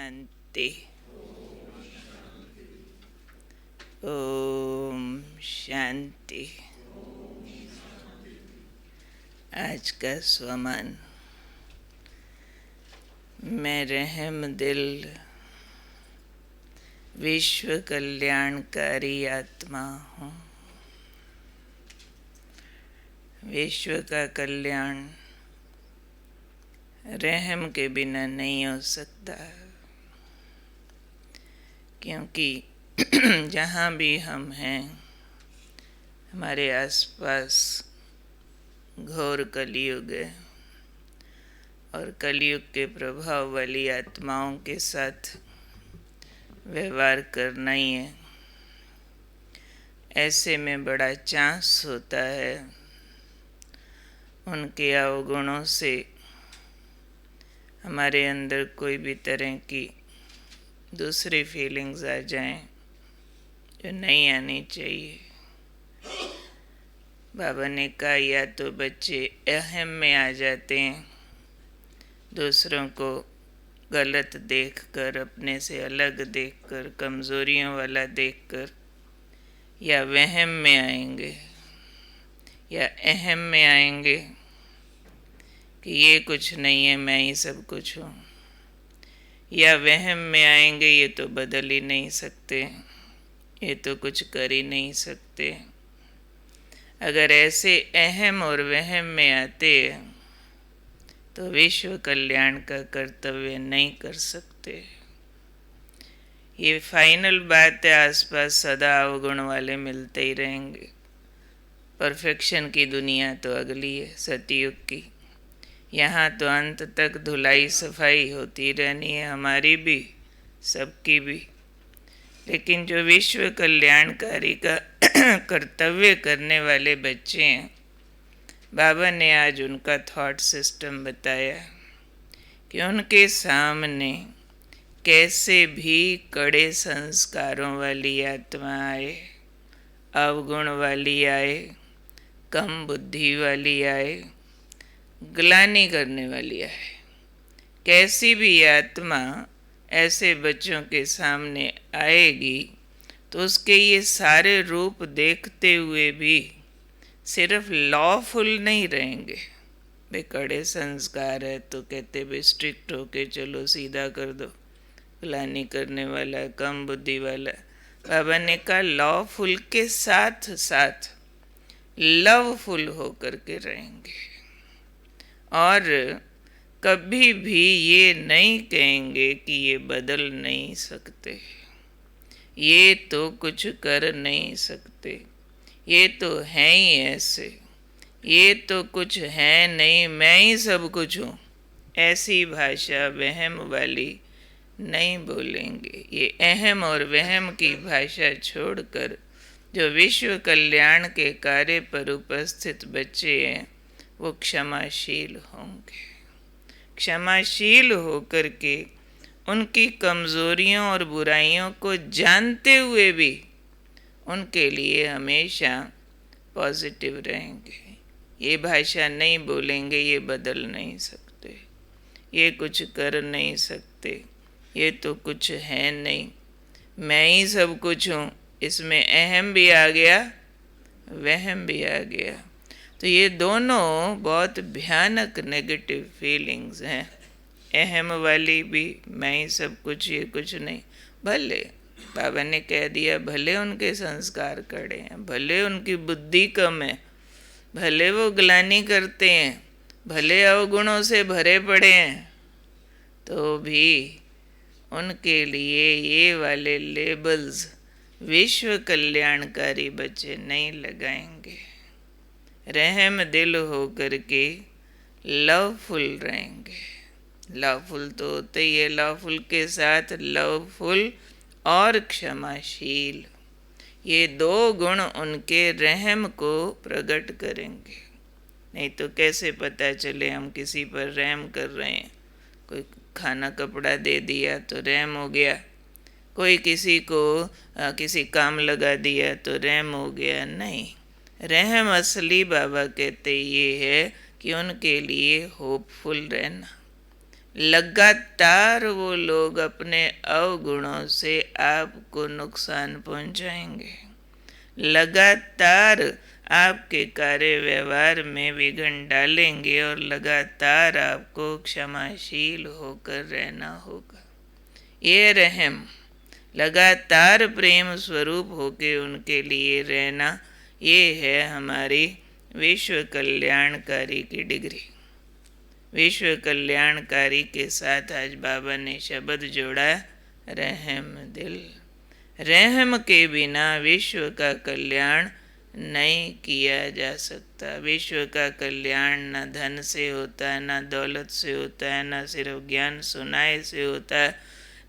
शांति। ओम शांति। आज का स्वमान। मैं रहम दिल विश्व कल्याणकारी आत्मा हूँ। विश्व का कल्याण रहम के बिना नहीं हो सकता, क्योंकि जहाँ भी हम हैं हमारे आसपास घोर कलयुग है और कलयुग के प्रभाव वाली आत्माओं के साथ व्यवहार करना ही है। ऐसे में बड़ा चांस होता है उनके अवगुणों से हमारे अंदर कोई भी तरह की दूसरी फीलिंग्स आ जाएं जो नहीं आनी चाहिए। बाबा ने कहा या तो बच्चे अहम में आ जाते हैं, दूसरों को गलत देखकर, अपने से अलग देखकर, कमज़ोरियों वाला देखकर, या वहम में आएंगे या अहम में आएंगे कि ये कुछ नहीं है, मैं ही सब कुछ हूँ, या वहम में आएंगे ये तो बदल ही नहीं सकते, ये तो कुछ कर ही नहीं सकते। अगर ऐसे अहम और वहम में आते तो विश्व कल्याण का कर्तव्य नहीं कर सकते। ये फाइनल बात है। आसपास सदा अवगुण वाले मिलते ही रहेंगे। परफेक्शन की दुनिया तो अगली है, सतयुग की। यहाँ तो अंत तक धुलाई सफाई होती रहनी है, हमारी भी, सबकी भी। लेकिन जो विश्व कल्याणकारी का कर्तव्य करने वाले बच्चे हैं, बाबा ने आज उनका थॉट सिस्टम बताया कि उनके सामने कैसे भी कड़े संस्कारों वाली आत्मा आए, अवगुण वाली आए, कम बुद्धि वाली आए, ग्लानि करने वाली आए, कैसी भी आत्मा ऐसे बच्चों के सामने आएगी तो उसके ये सारे रूप देखते हुए भी सिर्फ लॉफुल नहीं रहेंगे। वे कड़े संस्कार है तो कहते भी स्ट्रिक्ट होके चलो, सीधा कर दो, ग्लानि करने वाला, कम बुद्धि वाला। बाबा ने कहा लॉफुल के साथ साथ लवफुल होकर के रहेंगे और कभी भी ये नहीं कहेंगे कि ये बदल नहीं सकते, ये तो कुछ कर नहीं सकते, ये तो हैं ही ऐसे, ये तो कुछ है नहीं, मैं ही सब कुछ हूँ। ऐसी भाषा वहम वाली नहीं बोलेंगे। ये अहम और वहम की भाषा छोड़कर जो विश्व कल्याण के कार्य पर उपस्थित बच्चे हैं वो क्षमाशील होंगे। क्षमाशील होकर के उनकी कमज़ोरियों और बुराइयों को जानते हुए भी उनके लिए हमेशा पॉजिटिव रहेंगे। ये भाषा नहीं बोलेंगे ये बदल नहीं सकते, ये कुछ कर नहीं सकते, ये तो कुछ है नहीं, मैं ही सब कुछ हूँ। इसमें अहम भी आ गया, वहम भी आ गया। तो ये दोनों बहुत भयानक नेगेटिव फीलिंग्स हैं। अहम वाली भी, मैं ही सब कुछ, ये कुछ नहीं। भले बाबा ने कह दिया, भले उनके संस्कार कड़े हैं, भले उनकी बुद्धि कम है, भले वो ग्लानि करते हैं, भले अवगुणों से भरे पड़े हैं, तो भी उनके लिए ये वाले लेबल्स विश्व कल्याणकारी बच्चे नहीं लगाएंगे। रहम दिल हो करके लवफुल रहेंगे। लवफुल तो होते ही है, लवफुल के साथ लवफुल और क्षमाशील, ये दो गुण उनके रहम को प्रकट करेंगे। नहीं तो कैसे पता चले हम किसी पर रहम कर रहे हैं। कोई खाना कपड़ा दे दिया तो रहम हो गया, कोई किसी को किसी काम लगा दिया तो रहम हो गया। नहीं, रहम असली बाबा कहते ये है कि उनके लिए होपफुल रहना, लगातार वो लोग अपने अवगुणों से आपको नुकसान पहुंचाएंगे, लगातार आपके कार्य व्यवहार में विघ्न डालेंगे और लगातार आपको क्षमाशील होकर रहना होगा। ये रहम, लगातार प्रेम स्वरूप होके उनके लिए रहना, ये है हमारी विश्व कल्याणकारी की डिग्री। विश्व कल्याणकारी के साथ आज बाबा ने शब्द जोड़ा, रहम दिल। रहम के बिना विश्व का कल्याण नहीं किया जा सकता। विश्व का कल्याण न धन से होता है, न दौलत से होता है, न सिर्फ ज्ञान सुनाए से होता है,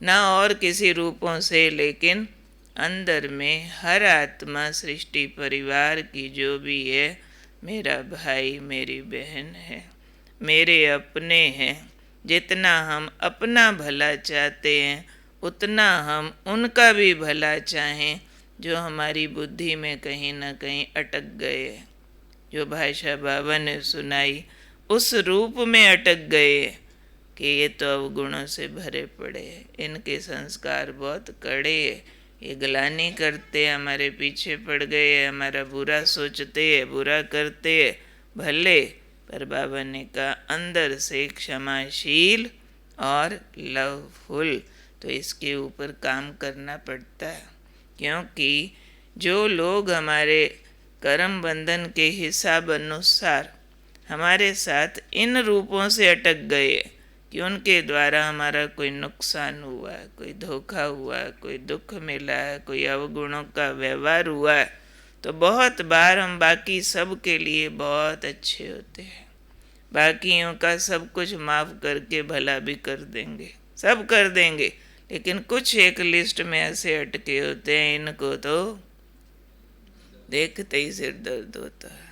न और किसी रूपों से, लेकिन अंदर में हर आत्मा सृष्टि परिवार की जो भी है, मेरा भाई मेरी बहन है, मेरे अपने हैं। जितना हम अपना भला चाहते हैं उतना हम उनका भी भला चाहें जो हमारी बुद्धि में कहीं ना कहीं अटक गए, जो भाषा बाबा ने सुनाई उस रूप में अटक गए कि ये तो अवगुणों से भरे पड़े हैं, इनके संस्कार बहुत कड़े हैं, ये ग्लानि करते हैं, हमारे पीछे पड़ गए हैं, हमारा बुरा सोचते हैं, बुरा करते हैं, भले, पर बाबा ने कहा अंदर से क्षमाशील और लवफुल। तो इसके ऊपर काम करना पड़ता है, क्योंकि जो लोग हमारे कर्म बंधन के हिसाब अनुसार हमारे साथ इन रूपों से अटक गए कि उनके द्वारा हमारा कोई नुकसान हुआ है, कोई धोखा हुआ है, कोई दुख मिला है, कोई अवगुणों का व्यवहार हुआ है, तो बहुत बार हम बाकी सब के लिए बहुत अच्छे होते हैं, बाकियों का सब कुछ माफ़ करके भला भी कर देंगे, सब कर देंगे, लेकिन कुछ एक लिस्ट में ऐसे अटके होते हैं, इनको तो देखते ही सिर दर्द होता है।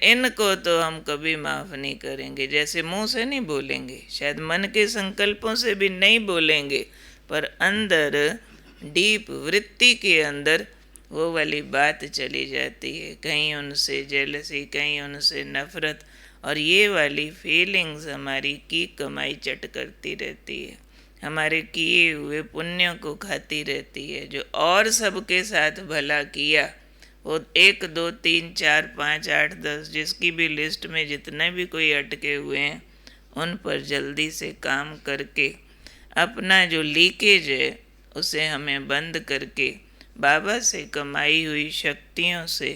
इनको तो हम कभी माफ़ नहीं करेंगे। जैसे मुंह से नहीं बोलेंगे, शायद मन के संकल्पों से भी नहीं बोलेंगे, पर अंदर डीप वृत्ति के अंदर वो वाली बात चली जाती है, कहीं उनसे जेलसी, कहीं उनसे नफ़रत, और ये वाली फीलिंग्स हमारी की कमाई चट करती रहती है, हमारे किए हुए पुण्यों को खाती रहती है। जो और सबके साथ भला किया, वो 1 2 3 4 5 8 10 जिसकी भी लिस्ट में जितने भी कोई अटके हुए हैं, उन पर जल्दी से काम करके अपना जो लीकेज है उसे हमें बंद करके बाबा से कमाई हुई शक्तियों से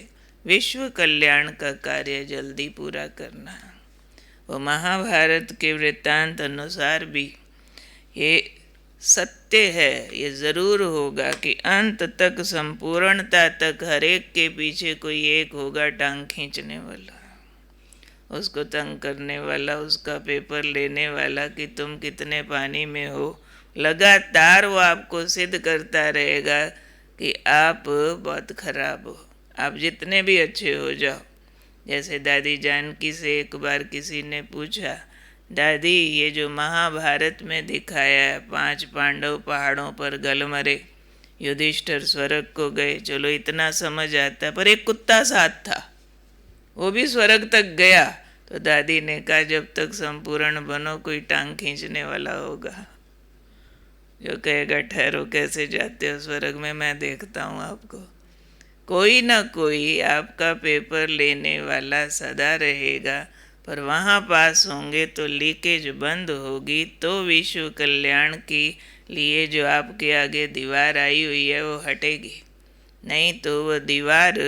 विश्व कल्याण का कार्य जल्दी पूरा करना। वो महाभारत के वृत्तांत अनुसार भी ये सत्य है, ये ज़रूर होगा कि अंत तक, संपूर्णता तक हर एक के पीछे कोई एक होगा टांग खींचने वाला, उसको तंग करने वाला, उसका पेपर लेने वाला कि तुम कितने पानी में हो। लगातार वो आपको सिद्ध करता रहेगा कि आप बहुत खराब हो, आप जितने भी अच्छे हो जाओ। जैसे दादी जानकी से एक बार किसी ने पूछा, दादी ये जो महाभारत में दिखाया है 5 पांडव पहाड़ों पर गल मरे, युधिष्ठिर स्वर्ग को गए, चलो इतना समझ आता, पर एक कुत्ता साथ था, वो भी स्वर्ग तक गया। तो दादी ने कहा जब तक संपूर्ण बनो कोई टांग खींचने वाला होगा, जो कहेगा ठहरो कैसे जाते हो स्वर्ग में, मैं देखता हूँ आपको। कोई ना कोई आपका पेपर लेने वाला सदा रहेगा, पर वहाँ पास होंगे तो लीकेज बंद होगी, तो विश्व कल्याण के लिए जो आपके आगे दीवार आई हुई है वो हटेगी, नहीं तो वह दीवार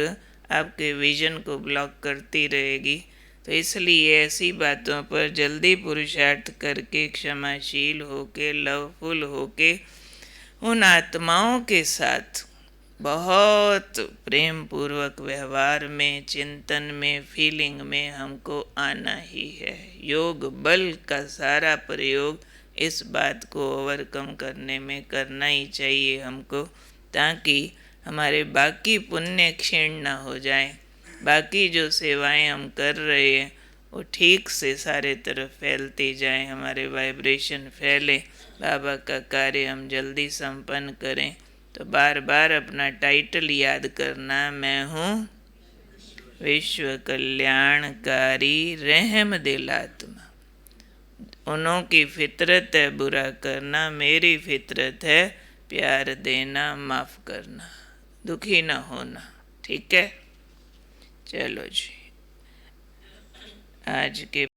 आपके विजन को ब्लॉक करती रहेगी। तो इसलिए ऐसी बातों पर जल्दी पुरुषार्थ करके, क्षमाशील होके, लवफुल होके, उन आत्माओं के साथ बहुत प्रेम पूर्वक व्यवहार में, चिंतन में, फीलिंग में हमको आना ही है। योग बल का सारा प्रयोग इस बात को ओवरकम करने में करना ही चाहिए हमको, ताकि हमारे बाकी पुण्य क्षीण ना हो जाए, बाकी जो सेवाएं हम कर रहे हैं वो ठीक से सारे तरफ फैलती जाएं, हमारे वाइब्रेशन फैले, बाबा का कार्य हम जल्दी संपन्न करें। तो बार बार अपना टाइटल याद करना, मैं हूँ विश्व कल्याणकारी रहम दिल आत्मा। उन्हों की फितरत है बुरा करना, मेरी फितरत है प्यार देना, माफ़ करना, दुखी ना होना। ठीक है, चलो जी, आज के